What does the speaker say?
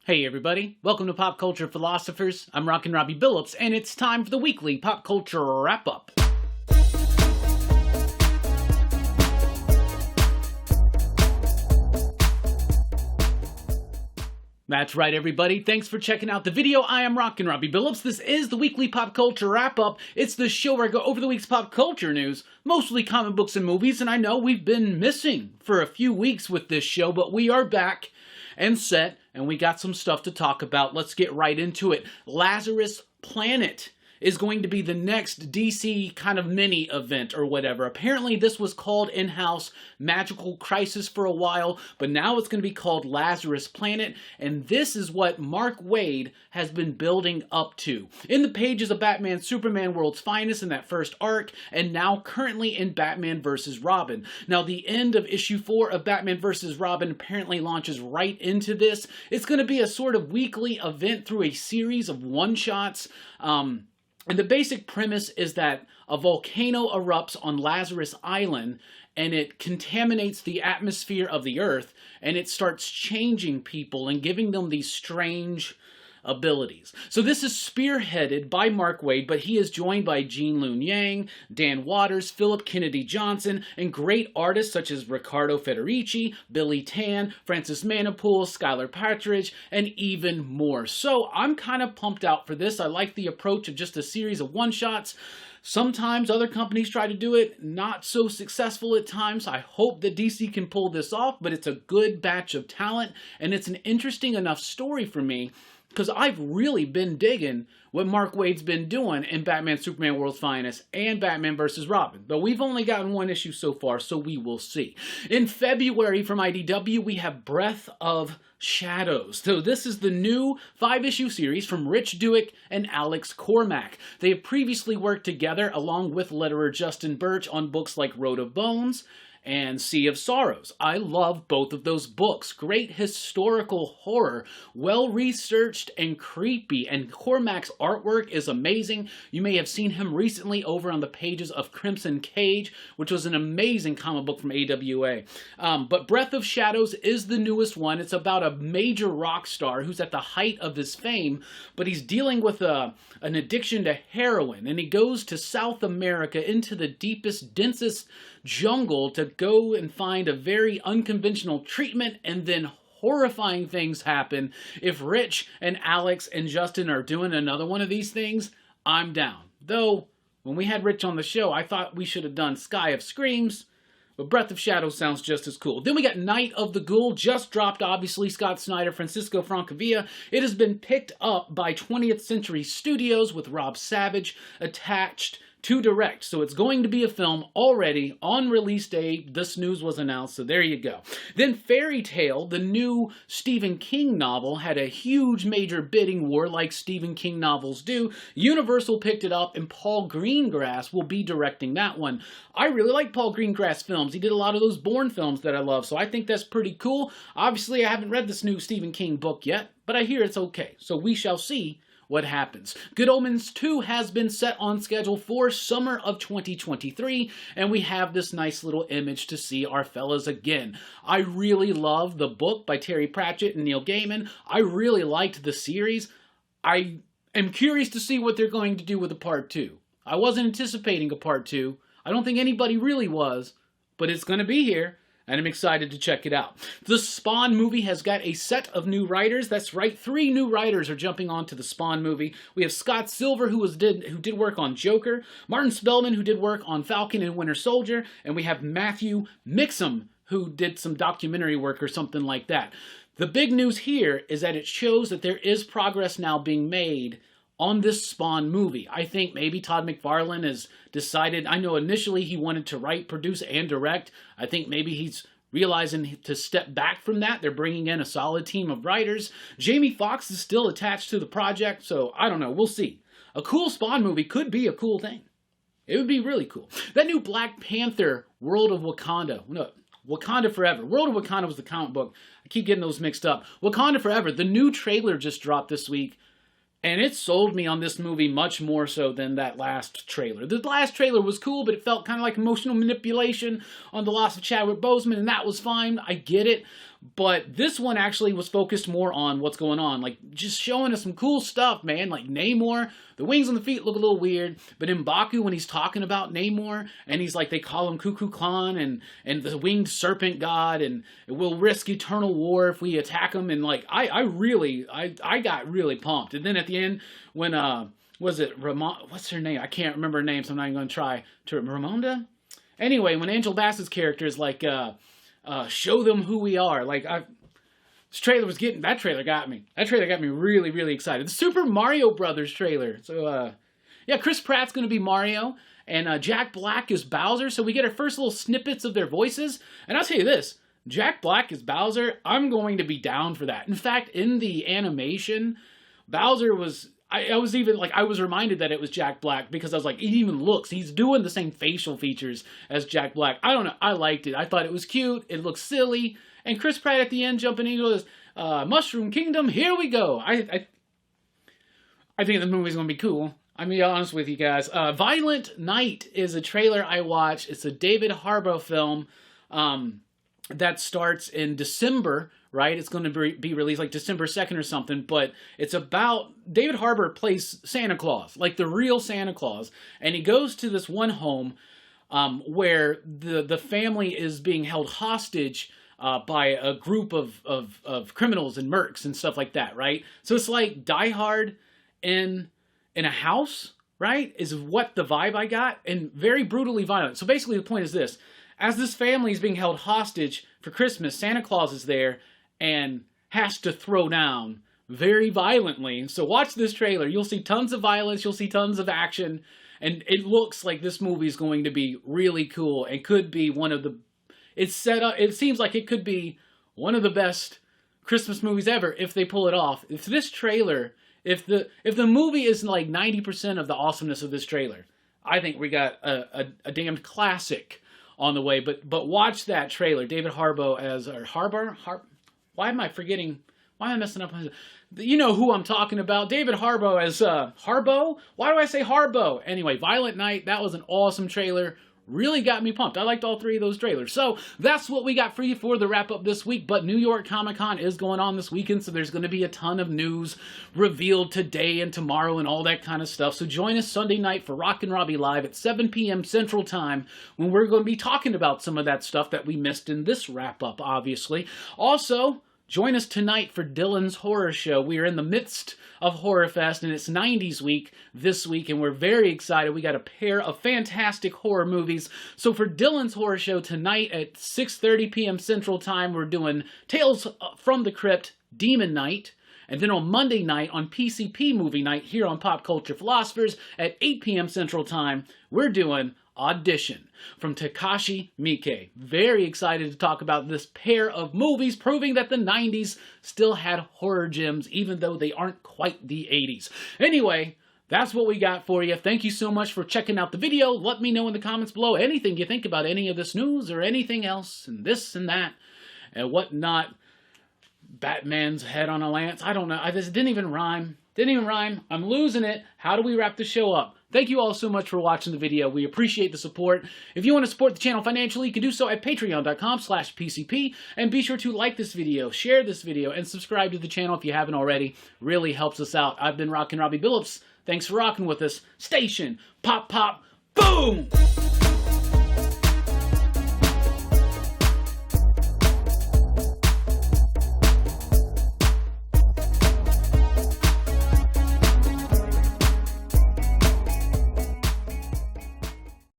Hey everybody, welcome to Pop Culture Philosophers. I'm Rockin Robbie Billups, and it's time for the weekly pop culture wrap-up. That's right, everybody. Thanks for checking out the video. I am Rockin Robbie Billups. This is the weekly pop culture wrap-up. It's the show where I go over the week's pop culture news, mostly comic books and movies, and I know we've been missing for a few weeks with this show, but we are back and set, and we got some stuff to talk about. Let's get right into it. Lazarus Planet is going to be the next DC kind of mini event or whatever. Apparently this was called in-house Magical Crisis for a while, but now it's going to be called Lazarus Planet, and this is what Mark Waid has been building up to. In the pages of Batman Superman World's Finest in that first arc, and now currently in Batman vs. Robin. Now the end of issue 4 of Batman vs. Robin apparently launches right into this. It's going to be a sort of weekly event through a series of one-shots. And the basic premise is that a volcano erupts on Lazarus Island and it contaminates the atmosphere of the Earth, and it starts changing people and giving them these strange abilities. So this is spearheaded by Mark Waid, but he is joined by Gene Luen Yang, Dan Waters, Philip Kennedy Johnson, and great artists such as Riccardo Federici, Billy Tan, Francis Manipool, Skylar Partridge, and even more. So I'm kind of pumped out for this. I like the approach of just a series of one-shots. Sometimes other companies try to do it, not so successful at times. I hope that DC can pull this off, but it's a good batch of talent, and it's an interesting enough story for me, because I've really been digging what Mark Waid's been doing in Batman Superman World's Finest and Batman vs. Robin. But we've only gotten one issue so far, so we will see. In February from IDW, we have Breath of Shadows. So this is the new 5-issue series from Rich Douek and Alex Cormack. They have previously worked together along with letterer Justin Birch on books like Road of Bones and Sea of Sorrows. I love both of those books. Great historical horror, well-researched and creepy, and Cormac's artwork is amazing. You may have seen him recently over on the pages of Crimson Cage, which was an amazing comic book from AWA. But Breath of Shadows is the newest one. It's about a major rock star who's at the height of his fame, but he's dealing with an addiction to heroin, and he goes to South America into the deepest, densest jungle to go and find a very unconventional treatment, and then horrifying things happen. If Rich and Alex and Justin are doing another one of these things, I'm down. Though, when we had Rich on the show, I thought we should have done Sky of Screams, but Breath of Shadows sounds just as cool. Then we got Night of the Ghoul, just dropped, obviously, Scott Snyder, Francisco Francavilla. It has been picked up by 20th Century Studios with Rob Savage attached to direct. So it's going to be a film already on release day. This news was announced, so there you go. Then Fairy Tale, the new Stephen King novel, had a huge major bidding war like Stephen King novels do. Universal picked it up, and Paul Greengrass will be directing that one. I really like Paul Greengrass films. He did a lot of those Bourne films that I love, so I think that's pretty cool. Obviously, I haven't read this new Stephen King book yet, but I hear it's okay, so we shall see what happens. Good Omens 2 has been set on schedule for summer of 2023, and we have this nice little image to see our fellas again. I really love the book by Terry Pratchett and Neil Gaiman. I really liked the series. I am curious to see what they're going to do with a part 2. I wasn't anticipating a part 2. I don't think anybody really was, but it's going to be here, and I'm excited to check it out. The Spawn movie has got a set of new writers. That's right, 3 new writers are jumping onto the Spawn movie. We have Scott Silver, who did work on Joker, Martin Spellman, who did work on Falcon and Winter Soldier, and we have Matthew Mixam, who did some documentary work or something like that. The big news here is that it shows that there is progress now being made on this Spawn movie. I think maybe Todd McFarlane has decided, I know initially he wanted to write, produce, and direct. I think maybe he's realizing to step back from that. They're bringing in a solid team of writers. Jamie Foxx is still attached to the project, so I don't know. We'll see. A cool Spawn movie could be a cool thing. It would be really cool. That new Black Panther, World of Wakanda. No, Wakanda Forever. World of Wakanda was the comic book. I keep getting those mixed up. Wakanda Forever. The new trailer just dropped this week. And it sold me on this movie much more so than that last trailer. The last trailer was cool, but it felt kind of like emotional manipulation on the loss of Chadwick Boseman, and that was fine. I get it. But this one actually was focused more on what's going on, like just showing us some cool stuff, man. Like Namor, the wings on the feet look a little weird, but M'Baku, when he's talking about Namor, and he's like, they call him Cuckoo Clan and the winged serpent god, and we'll risk eternal war if we attack him. And like, I got really pumped. And then at the end, when was it what's her name? I can't remember her name, so I'm not even going to try. Ramonda? Anyway, when Angel Bassett's character is like, show them who we are. Like, this trailer was getting, that trailer got me. That trailer got me really, really excited. The Super Mario Brothers trailer. So, yeah, Chris Pratt's going to be Mario, and Jack Black is Bowser. So we get our first little snippets of their voices. And I'll tell you this, Jack Black is Bowser. I'm going to be down for that. In fact, in the animation, Bowser was... I was even, like, I was reminded that it was Jack Black because I was like, he even looks, he's doing the same facial features as Jack Black. I don't know, I liked it. I thought it was cute, it looked silly, and Chris Pratt at the end jumping into his Mushroom Kingdom, here we go. I think the movie's gonna be cool. I'm gonna be honest with you guys. Violent Night is a trailer I watched. It's a David Harbour film that starts in December, right? It's going to be released like December 2nd or something, but it's about, David Harbour plays Santa Claus, like the real Santa Claus, and he goes to this one home where the family is being held hostage by a group of criminals and mercs and stuff like that, right? So it's like Die Hard in a house, right? Is what the vibe I got, and very brutally violent. So basically the point is this: as this family is being held hostage for Christmas, Santa Claus is there and has to throw down very violently. So watch this trailer. You'll see tons of violence. You'll see tons of action. And it looks like this movie is going to be really cool and could be one of the... It's set up... It seems like it could be one of the best Christmas movies ever if they pull it off. If this trailer... If the movie is like 90% of the awesomeness of this trailer, I think we got a damned classic on the way. But watch that trailer. David Harbour as... Why am I forgetting? Why am I messing up? You know who I'm talking about. David Harbour as Harbo? Why do I say Harbo? Anyway, Violent Night. That was an awesome trailer. Really got me pumped. I liked all three of those trailers. So that's what we got for you for the wrap up this week. But New York Comic Con is going on this weekend, so there's going to be a ton of news revealed today and tomorrow and all that kind of stuff. So join us Sunday night for Rockin Robbie Live at 7 p.m. Central Time, when we're going to be talking about some of that stuff that we missed in this wrap up, obviously. Also, join us tonight for Dylan's Horror Show. We are in the midst of Horror Fest, and it's 90s week this week, and we're very excited. We got a pair of fantastic horror movies. So for Dylan's Horror Show tonight at 6:30 p.m. Central Time, we're doing Tales from the Crypt, Demon Night. And then on Monday night, on PCP Movie Night, here on Pop Culture Philosophers, at 8 p.m. Central Time, we're doing Audition from Takashi Miike. Very excited to talk about this pair of movies, proving that the 90s still had horror gems, even though they aren't quite the 80s. Anyway, that's what we got for you. Thank you so much for checking out the video. Let me know in the comments below anything you think about any of this news or anything else, and this and that, and whatnot. Batman's head on a lance. I don't know. This didn't even rhyme. Didn't even rhyme. I'm losing it. How do we wrap the show up? Thank you all so much for watching the video. We appreciate the support. If you want to support the channel financially, you can do so at patreon.com/PCP. And be sure to like this video, share this video, and subscribe to the channel if you haven't already. Really helps us out. I've been Rockin Robbie Billups. Thanks for rocking with us. Station. Pop, pop, boom!